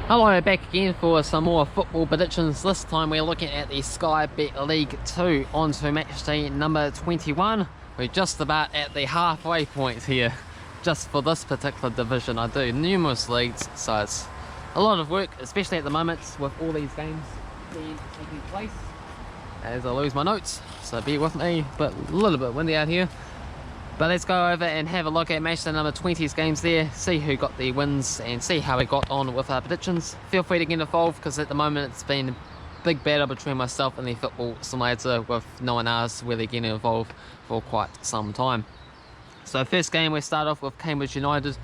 Hello, back again for some more football predictions. This time we're looking at the Sky Bet League 2 on to Matchday number 21. We're just about at the halfway point here, just for this particular division. I do numerous leagues, so it's a lot of work, especially at the moment with all these games taking place. As I lose my notes, so bear with me, but a little bit windy out here. But let's go over and have a look at Matchday number 20's games there, see who got the wins and see how we got on with our predictions. Feel free to get involved because at the moment it's been a big battle between myself and the football simulator with no one else really getting involved for quite some time. So first game we start off with Cambridge United,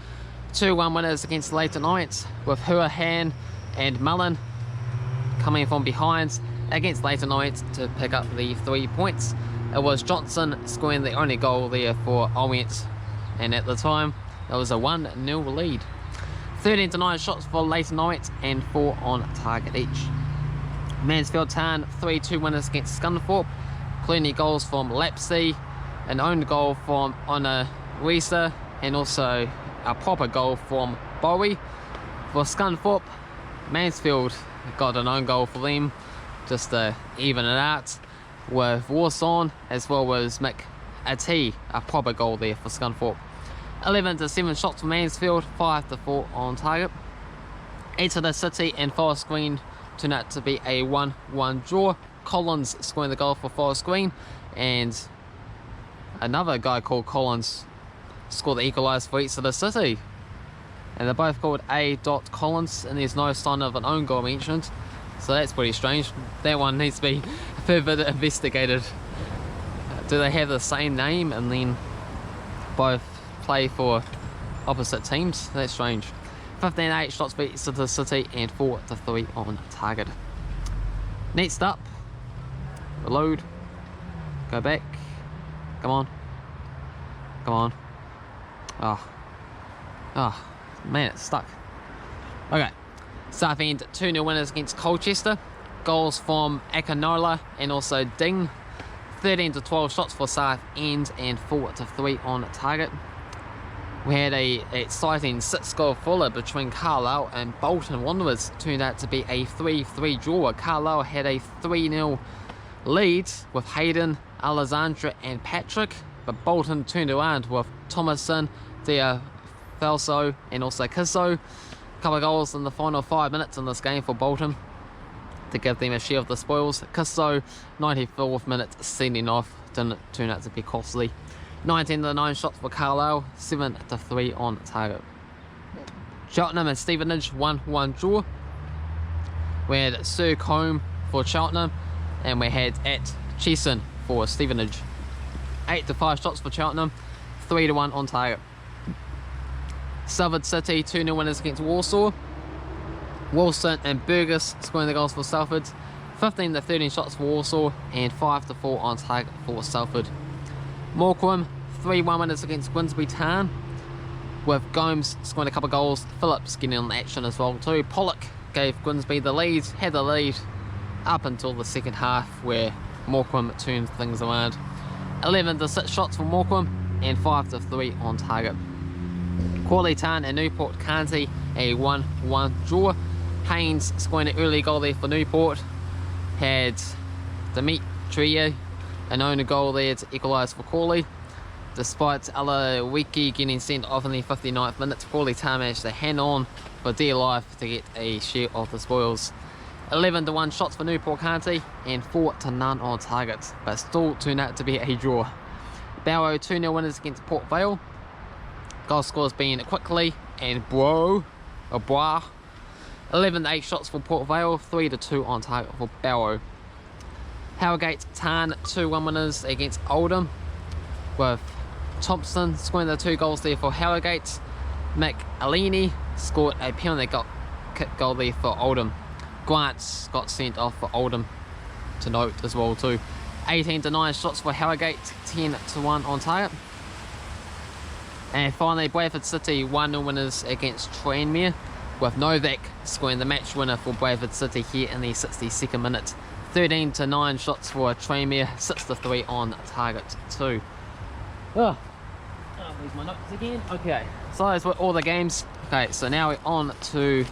2-1 winners against Leighton Orient with Huahan and Mullen coming from behind against Leighton Orient to pick up the 3 points. It was Johnson scoring the only goal there for Orient, and at the time it was a 1-0 lead. 13-9 shots for Leighton Orient and 4 on target each. Mansfield Town 3-2 winners against Scunthorpe, plenty goals from Lapsey, an own goal from Honor Risa, and also a proper goal from Bowie. For Scunthorpe, Mansfield got an own goal for them just to even it out, with Warsaw as well as McAtee, a proper goal there for Scunthorpe. 11-7 shots for Mansfield, 5-4 on target. Exeter City and Forest Green turned out to be a 1-1 draw. Collins scoring the goal for Forest Green, and another guy called Collins scored the equaliser for Exeter City. And they're both called A. Collins, and there's no sign of an own goal mentioned. So that's pretty strange. That one needs to be further investigated. Do they have the same name and then both play for opposite teams? That's strange. 15-8 shots for Exeter City and 4-3 on target. Next up, reload, go back, come on, come on. Oh man, it's stuck. Okay. Southend 2-0 winners against Colchester. Goals from Akinola and also Ding. 13-12 shots for Southend and 4-3 on target. We had a exciting 6-goal thriller between Carlisle and Bolton Wanderers. Turned out to be a 3-3 draw. Carlisle had a 3-0 lead with Hayden, Alessandra and Patrick, but Bolton turned around with Thomason, Felso and also Kisso. Couple of goals in the final 5 minutes in this game for Bolton to give them a share of the spoils. Kisso, 94th minute, sending off, didn't turn out to be costly. 19-9 shots for Carlisle, 7-3 on target. Cheltenham and Stevenage, 1-1 draw. We had Sir Combe for Cheltenham and we had at Chesson for Stevenage. 8-5 shots for Cheltenham, 3-1 on target. Salford City 2-0 winners against Warsaw. Wilson and Burgess scoring the goals for Salford. 15-13 shots for Warsaw and 5-4 on target for Salford. Morkum 3-1 winners against Grimsby Town, with Gomes scoring a couple of goals. Phillips getting on the action as well too. Pollock gave Grimsby the lead, had the lead up until the second half where Morkum turned things around. 11-6 shots for Morkum and 5-3 on target. Crawley Town and Newport County, a 1-1 draw. Haynes scoring an early goal there for Newport. Had Dimitri an own goal there to equalise for Crawley. Despite Alawiki getting sent off in the 59th minute, Crawley Town managed to hang on for dear life to get a share of the spoils. 11-1 shots for Newport County and 4-0 on target, but still turned out to be a draw. Barrow 2-0 winners against Port Vale. Goal scores being Quickly and Bois. 11-8 shots for Port Vale, 3-2 on target for Barrow. Harrogate Tarn 2-1 winners against Oldham, with Thompson scoring the 2 goals there for Harrogate. McAlini scored a penalty kick goal there for Oldham. Grant got sent off for Oldham to note as well too. 18-9 shots for Harrogate, 10-1 on target. And finally, Bradford City 1-0 winners against Tranmere, with Novak scoring the match winner for Bradford City here in the 62nd minute. 13-9 shots for Tranmere, 6-3 on target too. There's my notes again. Okay, so those were all the games. Okay, so now we're on to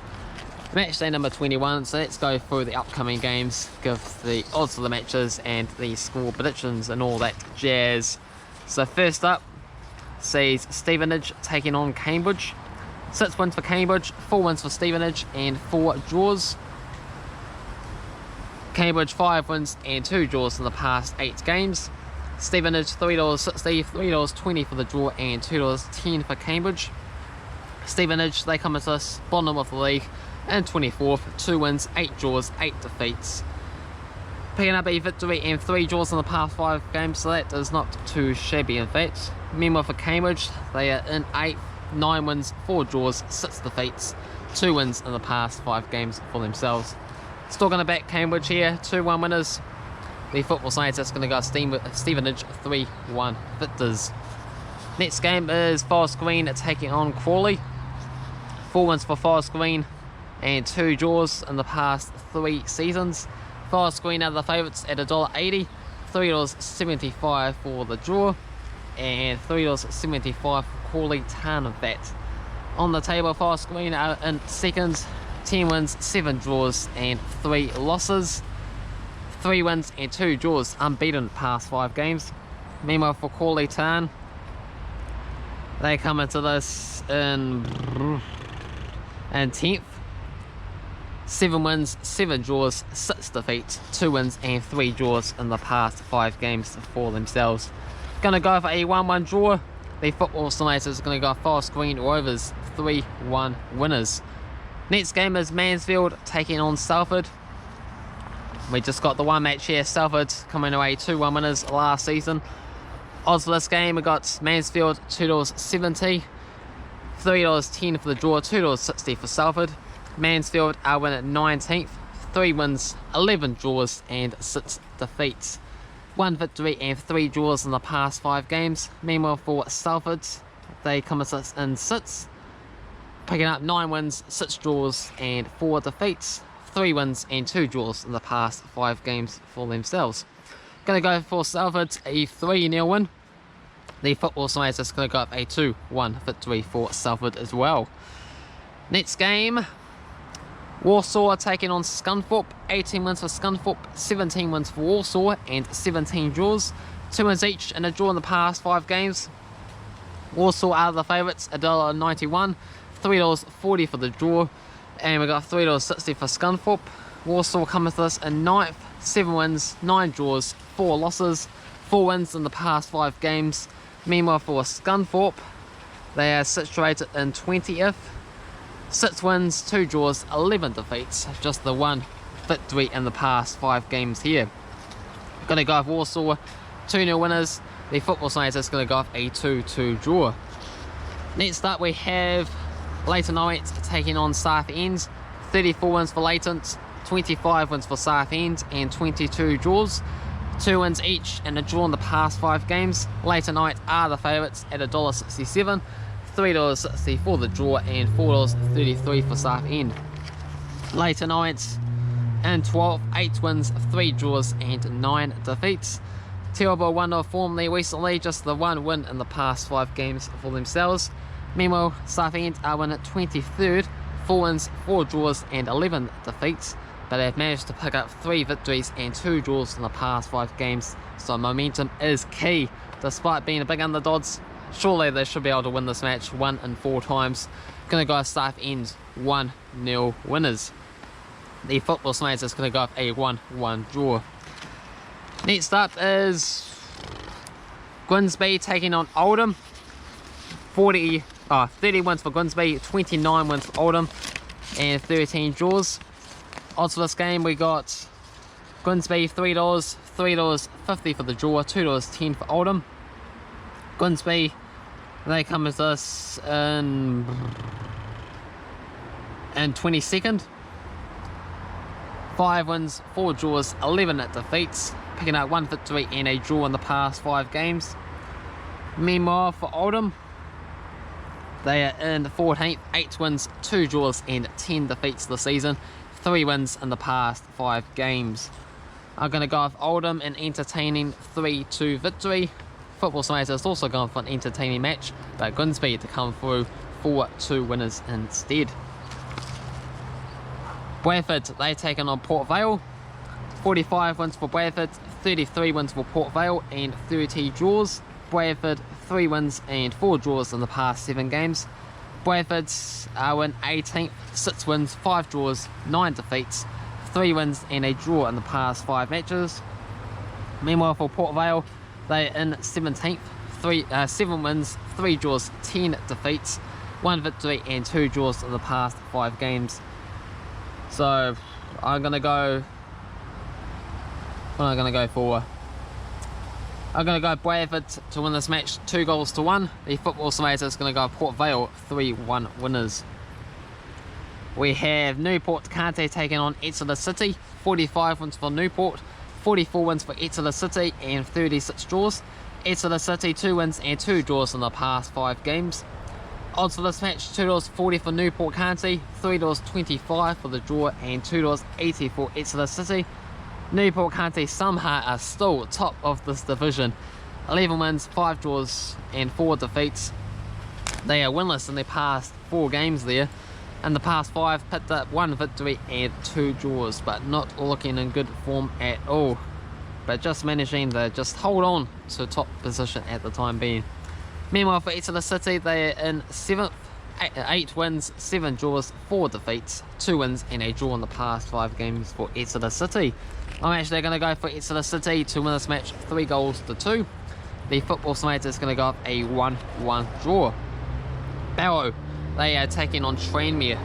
Match day number 21, so let's go through the upcoming games, give the odds of the matches and the score predictions and all that jazz. So first up sees Stevenage taking on Cambridge. 6 wins for Cambridge, 4 wins for Stevenage and 4 draws. Cambridge 5 wins and 2 draws in the past 8 games. Stevenage $3.60, $3.20 for the draw and $2.10 for Cambridge. Stevenage, they come as us bottom of the league and 24th, 2 wins, 8 draws, 8 defeats. Picking up a victory and 3 draws in the past 5 games, so that is not too shabby in fact. Meanwhile for Cambridge, they are in 8th, 9 wins, 4 draws, 6 defeats, 2 wins in the past 5 games for themselves. Still going to back Cambridge here, 2-1 winners. The football science that's going to go Stevenage 3-1 victors. Next game is Forest Green taking on Crawley. 4 wins for Forest Green and 2 draws in the past 3 seasons. Forest Green are the favourites at $1.80, $3.75 for the draw and $3.75 for Crawley Town of that. On the table, Forest Green are in second, 10 wins, 7 draws and 3 losses. 3 wins and 2 draws, unbeaten past 5 games. Meanwhile for Crawley Town, they come into this in 10th. 7 wins, 7 draws, 6 defeats, 2 wins and 3 draws in the past 5 games for themselves. Going to go for a 1-1 draw. The football estimators is going to go Forest Green Rovers 3-1 winners. Next game is Mansfield taking on Salford. We just got the one match here. Salford coming away 2-1 winners last season. Odds for this game, we got Mansfield $2.70, $3.10 for the draw, $2.60 for Salford. Mansfield are win at 19th, 3 wins, 11 draws and 6 defeats. 1 victory and 3 draws in the past 5 games. Meanwhile for Salford, they come as us in 6th, picking up 9 wins, 6 draws and 4 defeats. 3 wins and 2 draws in the past 5 games for themselves. Going to go for Salford a 3-0 win. The football science is going to go up a 2-1 victory for Salford as well. Next game, Warsaw taking on Skunk. 18 wins for Skunk, 17 wins for Warsaw and 17 draws. 2 wins each and a draw in the past 5 games. Warsaw are the favourites, $1.91, $3.40 for the draw and we got $3.60 for Skunk. Warsaw come with us in 9th, 7 wins, 9 draws, 4 losses, 4 wins in the past 5 games. Meanwhile for Skunk, they are situated in 20th, 6 wins, 2 draws, 11 defeats, just the 1 victory in the past 5 games here. Going to go off Warsaw 2-0 winners. The football science is going to go off a 2-2 draw. Next up we have Leighton Orient taking on Southend. 34 wins for Leighton, 25 wins for Southend and 22 draws. 2 wins each and a draw in the past 5 games. Leighton Orient are the favourites at $1.67, $3.60 for the draw and $4.33 for Southend. Leighton Orient in 12th, 8 wins, 3 draws and 9 defeats. Terrible 1-0 form there recently, just the 1 win in the past 5 games for themselves. Meanwhile, Southend are in at 23rd, 4 wins, 4 draws and 11 defeats, but they've managed to pick up 3 victories and 2 draws in the past 5 games, so momentum is key. Despite being a big underdogs, surely they should be able to win this match 1 in 4 times. Going to go Southend 1-0 winners. The football science is going to go off a 1-1 draw. Next up is Grimsby taking on Oldham. 30 wins for Grimsby, 29 wins for Oldham and 13 draws. Odds for this game, we got Grimsby $3, $3.50 for the draw, $2.10 for Oldham. Grimsby, they come with us in 22nd. 5 wins, 4 draws, 11 defeats, picking up 1 victory and a draw in the past 5 games. Meanwhile for Oldham, they are in 14th, 8 wins, 2 draws and 10 defeats this season, 3 wins in the past 5 games. I'm going to go with Oldham an entertaining 3-2 victory. Football Science is also going for an entertaining match, but Grimsby to come through 4-2 winners instead. Bradford, they taken on Port Vale. 45 wins for Bradford, 33 wins for Port Vale, and 30 draws. Bradford 3 wins and 4 draws in the past 7 games. Bradford's are in 18th, 6 wins, 5 draws, 9 defeats, 3 wins and a draw in the past 5 matches. Meanwhile for Port Vale, they're in 17th, 7 wins, 3 draws, 10 defeats, 1 victory and 2 draws in the past 5 games. So I'm going to go... What am I going to go for? I'm going to go Bradford to win this match 2-1. The football simulator is going to go Port Vale 3-1 winners. We have Newport Kante taking on Exeter City. 45 wins for Newport, 44 wins for Exeter City and 36 draws. Exeter City 2 wins and 2 draws in the past 5 games. Odds for this match, $2.40 for Newport Kante, $3.25 for the draw and $2.80 for Exeter City. Newport Kante somehow are still top of this division. 11 wins, 5 draws and 4 defeats. They are winless in their past 4 games there. In the past 5, picked up 1 victory and 2 draws, but not looking in good form at all. But just managing to just hold on to top position at the time being. Meanwhile for Exeter City, they are in 7th, 8 wins, 7 draws, 4 defeats, 2 wins and a draw in the past 5 games for Exeter City. I'm actually going to go for Exeter City to win this match 3-2. The football simulator is going to go up a 1-1 draw. Barrow, they are taking on Tranmere.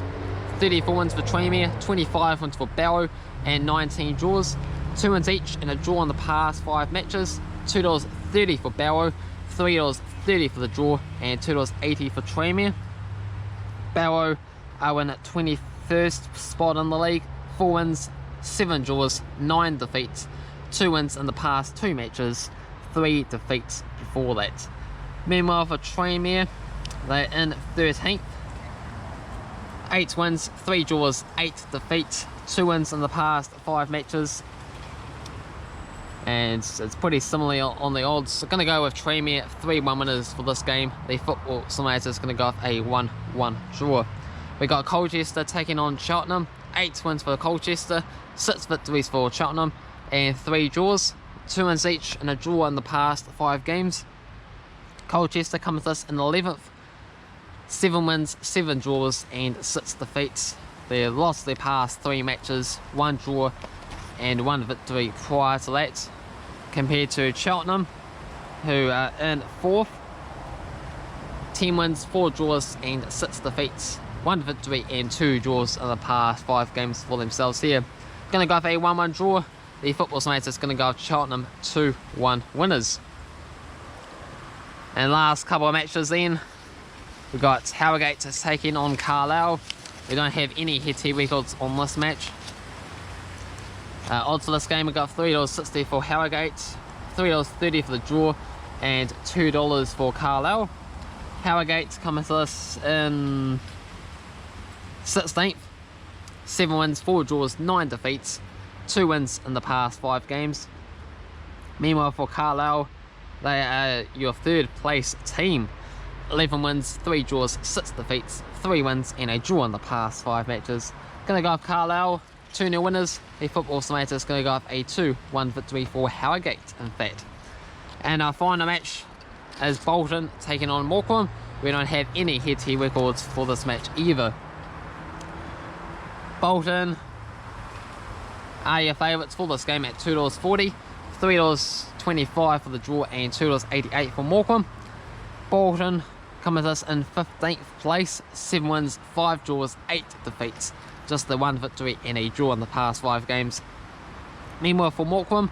34 wins for Tranmere, 25 wins for Barrow and 19 draws. 2 wins each and a draw in the past 5 matches. $2.30 for Barrow, $3.30 for the draw and $2.80 for Tranmere. Barrow are in 21st spot in the league, 4 wins, 7 draws, 9 defeats, 2 wins in the past 2 matches, 3 defeats before that. Meanwhile for Tranmere, they're in 13th, 8 wins, 3 draws, 8 defeats, 2 wins in the past 5 matches. And it's pretty similar on the odds. So going to go with Tranmere 3-1 winners for this game. The football simulator is going to go off a 1-1 draw. We got Colchester taking on Cheltenham. 8 wins for Colchester, 6 victories for Cheltenham and 3 draws. 2 wins each and a draw in the past 5 games. Colchester comes with us in 11th. 7 wins, 7 draws and 6 defeats. They lost their past 3 matches, 1 draw and 1 victory prior to that. Compared to Cheltenham, who are in 4th. 10 wins, 4 draws and 6 defeats. 1 victory and 2 draws in the past 5 games for themselves here. Going to go for a 1-1 draw. The football simulator is going to go with Cheltenham 2-1 winners. And last couple of matches then, we've got Harrogate taking on Carlisle. We don't have any head-to-head records on this match. Odds for this game, we got $3.60 for Harrogate, $3.30 for the draw and $2 for Carlisle. Harrogate come with us in 16th, 7 wins, 4 draws, 9 defeats, 2 wins in the past 5 games. Meanwhile for Carlisle, they are your 3rd place team. 11 wins, 3 draws, 6 defeats, 3 wins and a draw in the past 5 matches. Going to go with Carlisle, 2-0 winners. The football simulator is going to go up a 2-1 victory for Harrogate in fact. And our final match is Bolton taking on Morkum. We don't have any head-to-head records for this match either. Bolton are your favourites for this game at $2.40, $3.25 for the draw and $2.88 for Morkum. Bolton come with us in 15th place, 7 wins, 5 draws, 8 defeats, just the 1 victory and a draw in the past 5 games. Meanwhile for Morkum,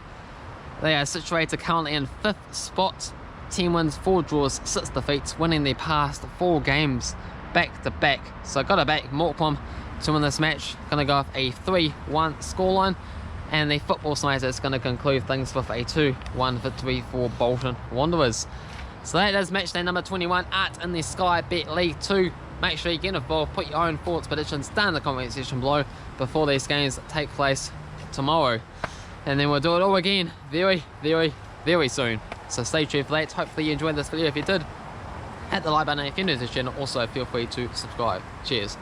they are situated currently in 5th spot, 10 wins, 4 draws, 6 defeats, winning their past 4 games back to back. So got to back Morkum to win this match. Going to go with a 3-1 scoreline, and the football simulator is going to conclude things with a 2-1 victory for Bolton Wanderers. So that is match day number 21 at in the Sky Bet League 2. Make sure you get involved, put your own thoughts, predictions down in the comment section below before these games take place tomorrow. And then we'll do it all again very, very, very soon. So stay tuned for that. Hopefully you enjoyed this video. If you did, hit the like button. If you're new to this channel, also feel free to subscribe. Cheers.